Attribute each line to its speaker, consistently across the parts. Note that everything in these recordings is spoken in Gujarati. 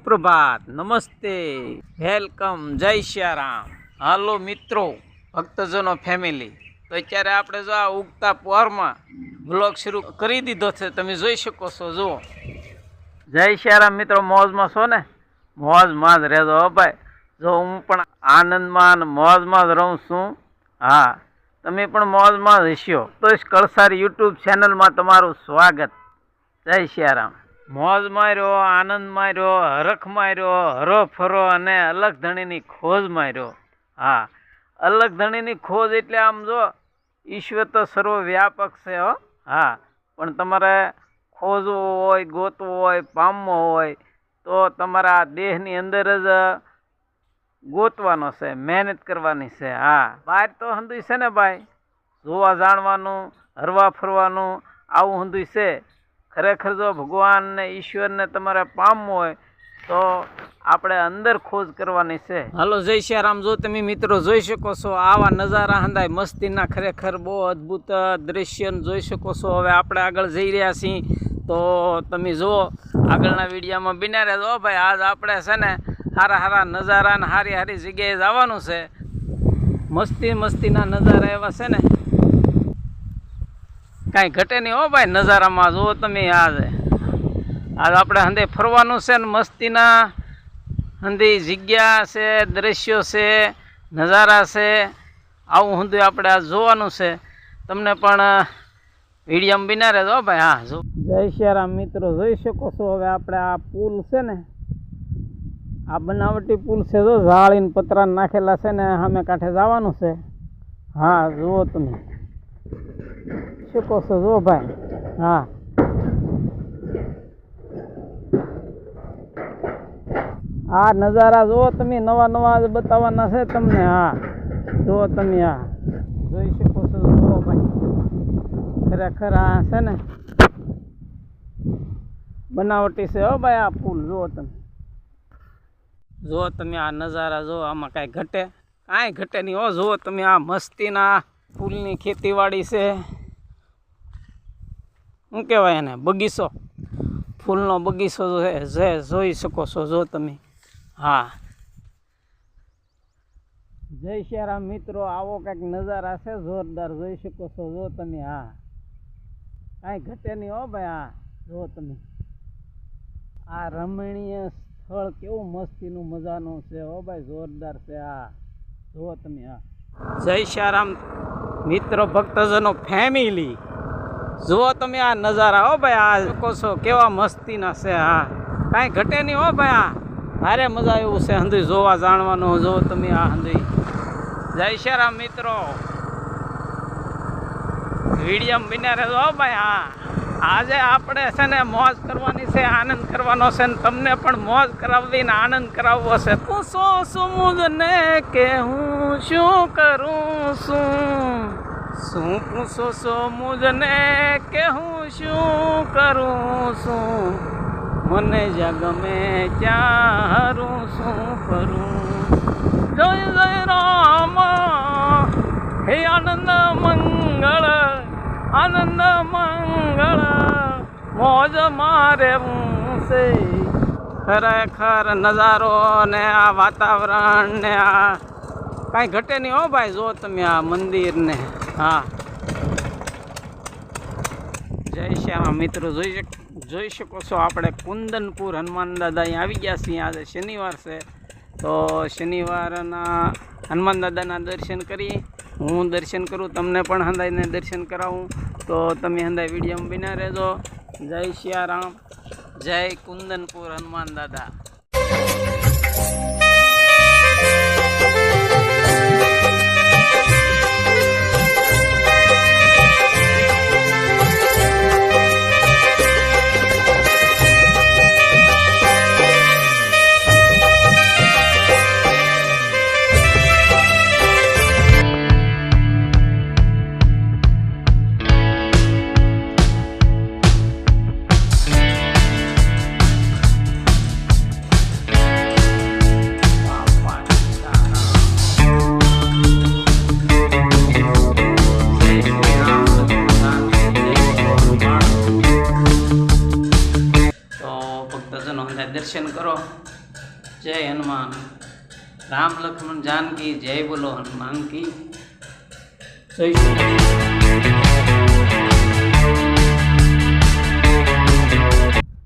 Speaker 1: સુપ્રભાત, નમસ્તે, વેલકમ, જય શ્યારામ. હાલો મિત્રો, ભક્તજનો, ફેમિલી. તો અત્યારે આપણે જો આ ઉગતા પહોરમાં બ્લોગ શરૂ કરી દીધો છે. તમે જોઈ શકો છો. જુઓ, જય શ્યારામ મિત્રો. મોજમાં છો ને? મોજમાં જ રહેજો હો ભાઈ. જો હું પણ આનંદમાં અને મોજમાં જ રહું છું. હા, તમે પણ મોજમાં જ હશો. તો કળસારી યુટ્યુબ ચેનલમાં તમારું સ્વાગત. જય શ્યારામ. મોજ માર્યો, આનંદ માર્યો, હરખ માર્યો, હરો ફરો અને અલગ ધણીની ખોજ માર્યો. હા, અલગ ધણીની ખોજ એટલે આમ જો ઈશ્વર તો સર્વવ્યાપક છે હો. હા, પણ તમારે ખોજવું હોય, ગોતવું હોય, પામવું હોય તો તમારા દેહની અંદર જ ગોતવાનો છે, મહેનત કરવાની છે. હા, બહાર તો હંધુય છે ને ભાઈ, જોવા જાણવાનું, હરવા ફરવાનું, આવું હંધુય છે. ખરેખર જો ભગવાન ને ઈશ્વરને તમારે પામવું હોય તો આપણે અંદર ખોજ કરવાની છે. હાલો, જય શ્યારામ. જો તમે મિત્રો જોઈ શકો છો આવા નજારા હંધાય મસ્તીના, ખરેખર બહુ અદ્ભુત દ્રશ્ય જોઈ શકો છો. હવે આપણે આગળ જઈ રહ્યા છીએ તો તમે જુઓ, આગળના વિડીયોમાં બિના રહેજો ભાઈ. આજ આપણે છે ને સારા સારા નજારા ને સારી સારી જગ્યાએ જવાનું છે. મસ્તીના નજારા એવા છે ને કાંઈ ઘટે નહીં હો ભાઈ. નજારામાં જુઓ તમે. આજ આપણે હંધે ફરવાનું છે ને મસ્તીના હંધી જગ્યા છે, દ્રશ્યો છે, નજારા છે. આવું હંધું આપણે આ જોવાનું છે. તમને પણ વિડીયોમાં બિના રહેજો ભાઈ. હા, જો જય શ્યારામ મિત્રો, જોઈ શકો છો. હવે આપણે આ પુલ છે ને, આ બનાવટી પુલ છે. જો જાળીને પતરા નાખેલા છે ને, સામે કાંઠે જવાનું છે. હા, જુઓ તમે શકો છો. જો ભાઈ, હા, આ નજારા જુઓ તમે. નવા બતાવવાના છે તમને. હા, જુઓ તમે. હા, જોઈ શકો છો. જુઓ ભાઈ, ખરેખર આ છે ને બનાવટી છે હો ભાઈ આ પુલ. જુઓ તમે. જુઓ તમે આ નજારા જુઓ. આમાં કાંઈ ઘટે નહીં હો. જુઓ તમે આ મસ્તીના ફૂલની ખેતીવાડી છે. શું કહેવાય એને? બગીચો, ફૂલનો બગીચો છે. જોઈ શકો છો. જો તમે. હા, જય શ્યારામ મિત્રો. આવો કંઈક નજારા છે જોરદાર. જોઈ શકો છો. જો તમે. હા, કાંઈ ઘટે નહીં હો ભાઈ. હા, જો તમે. આ રમણીય સ્થળ કેવું મસ્તીનું મજાનું છે હો ભાઈ. જોરદાર છે. હા, જુઓ તમે. હા, જય શ્યારામ મિત્રો, ભક્તજનો, ફેમિલી. જુઓ તમે આ નજારા હો ભાઈ. આ શકો છો કેવા મસ્તીના છે. હા, કાંઈ ઘટે નહીં હો ભાઈ. આ ભારે મજા એવું છે હંધુય જોવા જાણવાનું. જુઓ તમે આ હંધુય. જય શ્યારામ મિત્રો, વિડીયોમાં બિના રહેજો હો ભાઈ. હા, આજે આપણે છે ને મોજ કરવાની છે, આનંદ કરવાનો છે ને તમને પણ મોજ કરાવવી ને આનંદ કરાવવો છે. પૂછો સમુદ્રને કે હું શું કરું શું પૂછો સમુદ્રને કે હું શું કરું છું, મને જ્યાં ગમે ત્યાં હારું શું કરું. જય જય રામ, હે આનંદ મંગળ, આનંદ મંગળ, મોજ મારે છે. ખરેખર નજારો ને આ વાતાવરણ ને આ કાંઈ ઘટે નહીં હો ભાઈ. જો તમે આ મંદિર ને. હા, જય શ્યારામ મિત્રો. જોઈ શકો છો આપણે કુંદનપુર હનુમાન દાદા અહીં આવી ગયા છીએ. આજે શનિવાર છે તો શનિવારના હનુમાન દાદાના દર્શન કરી. હું દર્શન કરું, તમને પણ હંધાઈને દર્શન કરાવું. તો તમે હંધાઈ વિડીયોમાં બિના રહેજો. જય શ્યારામ, જય કુંદનપુર હનુમાન દાદા. દર્શન કરો. જય હનુમાન. રામ લક્ષ્મણ जानकी જય બોલો હનુમાન કી જય.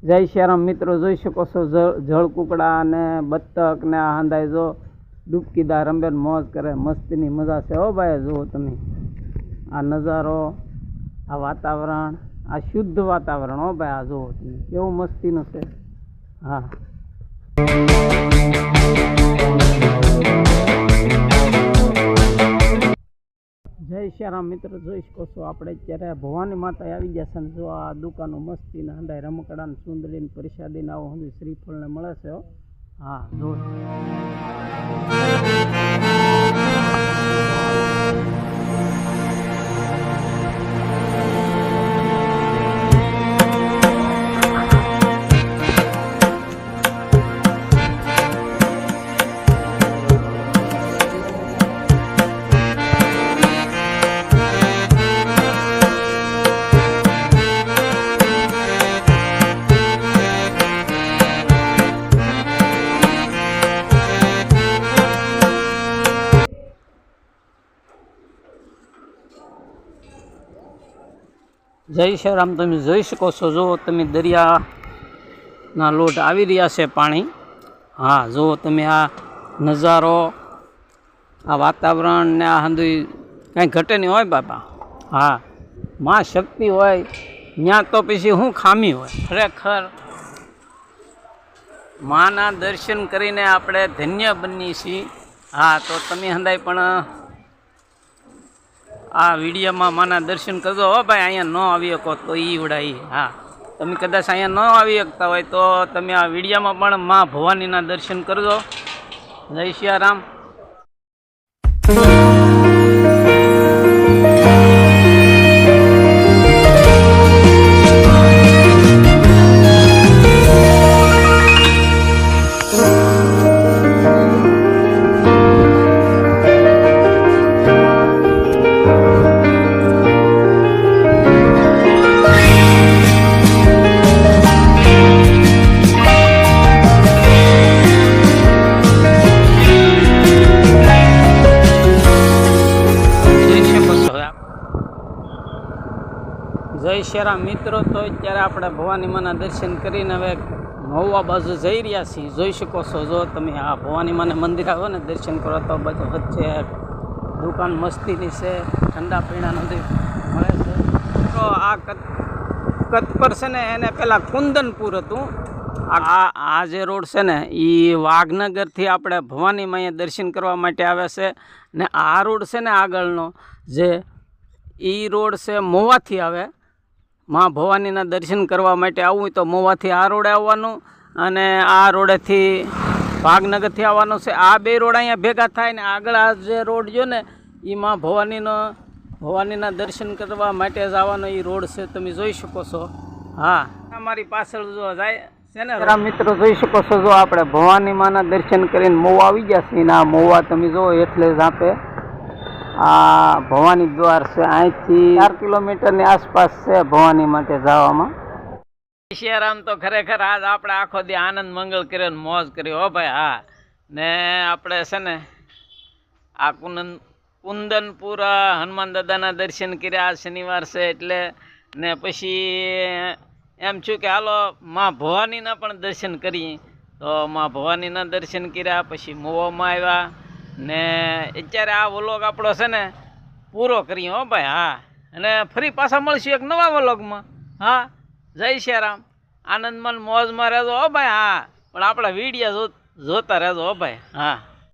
Speaker 1: જય શ્યારામ મિત્રો, જોઈ શકો છો જળ કુકડા અને બત્તક ને આ હંધાઈ જો ડૂબકીદાર રંબે મોજ કરે, મસ્તીની મજા છે. હો ભાઈ, જુઓ તમે આ નજારો, આ વાતાવરણ, આ શુદ્ધ વાતાવરણ. હો ભાઈ, આ જુઓ તમે કેવું મસ્તીનું છે. હા, જય શ્યારામ મિત્રો, જોઈ શકો છો આપણે અત્યારે ભવાની માતા આવી ગયા છે ને જો આ દુકાનો મસ્તીને હંધાઈ રમકડા ને સુંદરી ને પ્રસાદી ને આવું હંધું શ્રીફળ ને મળે છે. હા, જો જય શ્રીરામ. તમે જોઈ શકો છો, જો તમે દરિયાના લોટ આવી રહ્યા છે પાણી. હા, જો તમે આ નજારો, આ વાતાવરણ ને આ હંધુઈ કાંઈ ઘટે નહીં હોય બાપા. હા, માં શક્તિ હોય ત્યાં તો પછી શું ખામી હોય. ખરેખર માના દર્શન કરીને આપણે ધન્ય બનીએ છીએ. હા, તો તમે હંધાઈ પણ આ વિડીયોમાં માના દર્શન કરજો. હો ભાઈ, અહીંયા ન આવી શકો તો એ ઉડાઈ. હા, તમે કદાચ અહીંયા ન આવી શકતા હોય તો તમે આ વિડીયોમાં પણ મા ભવાનીના દર્શન કરજો. જય શ્રીરામ. જય શ્રીરામ મિત્રો, તો અત્યારે આપણે ભવાની માના દર્શન કરીને હવે મહુવા બાજુ જઈ રહ્યા છીએ. જોઈ શકો છો, જો તમે આ ભવાની માના મંદિર આવો ને દર્શન કરો તો બધું વચ્ચે દુકાન મસ્તીની છે, ઠંડા પીણાનું મળે છે. તો આ કચ્છ પર છે ને એને પહેલાં કુંદનપુર હતું. આ જે રોડ છે ને એ વાઘનગરથી આપણે ભવાનીમાં અહીંયા દર્શન કરવા માટે આવે છે. ને આ રોડ છે ને આગળનો જે એ રોડ છે મહુવાથી આવે. માં ભવાનીના દર્શન કરવા માટે આવવું હોય તો મહુવાથી આ રોડે આવવાનું અને આ રોડેથી ભાગનગરથી આવવાનું છે. આ બે રોડ અહીંયા ભેગા થાય ને આગળ આ જે રોડ જો ને એ માં ભવાનીના દર્શન કરવા માટે જ આવવાનો એ રોડ છે. તમે જોઈ શકો છો. હા, અમારી પાછળ જો જાય છે ને મિત્રો, જોઈ શકો છો. જો આપણે ભવાની માના દર્શન કરીને મહુવા આવી ગયા છીએ ને આ મહુવા તમે જો એટલે જ આપે આ ભવાની દ્વાર છે. અહીંથી 4 કિલોમીટરની આસપાસ છે ભવાની માટે જવામાં. શ્રીરામ. તો ખરેખર આજ આપણે આખો દી આનંદ મંગળ કર્યો ને મોજ કર્યો. હો ભાઈ. હા, ને આપણે છે ને આ કુંદનપુર હનુમાન દાદાના દર્શન કર્યા. આજ શનિવાર છે એટલે ને પછી એમ છું કે હાલો માં ભવાનીના પણ દર્શન કરીએ. તો માં ભવાનીના દર્શન કર્યા પછી મહુવામાં આવ્યા ને અત્યારે આ વ્લોગ આપણો છે ને પૂરો કરીએ. હો ભાઈ. હા, અને ફરી પાછા મળશું એક નવા વ્લોગમાં. હા, જય શ્રીરામ. આનંદમાં મોજમાં રહેજો. હો ભાઈ. હા, પણ આપણા વિડીયો જોતા રહેજો. હો ભાઈ. હા.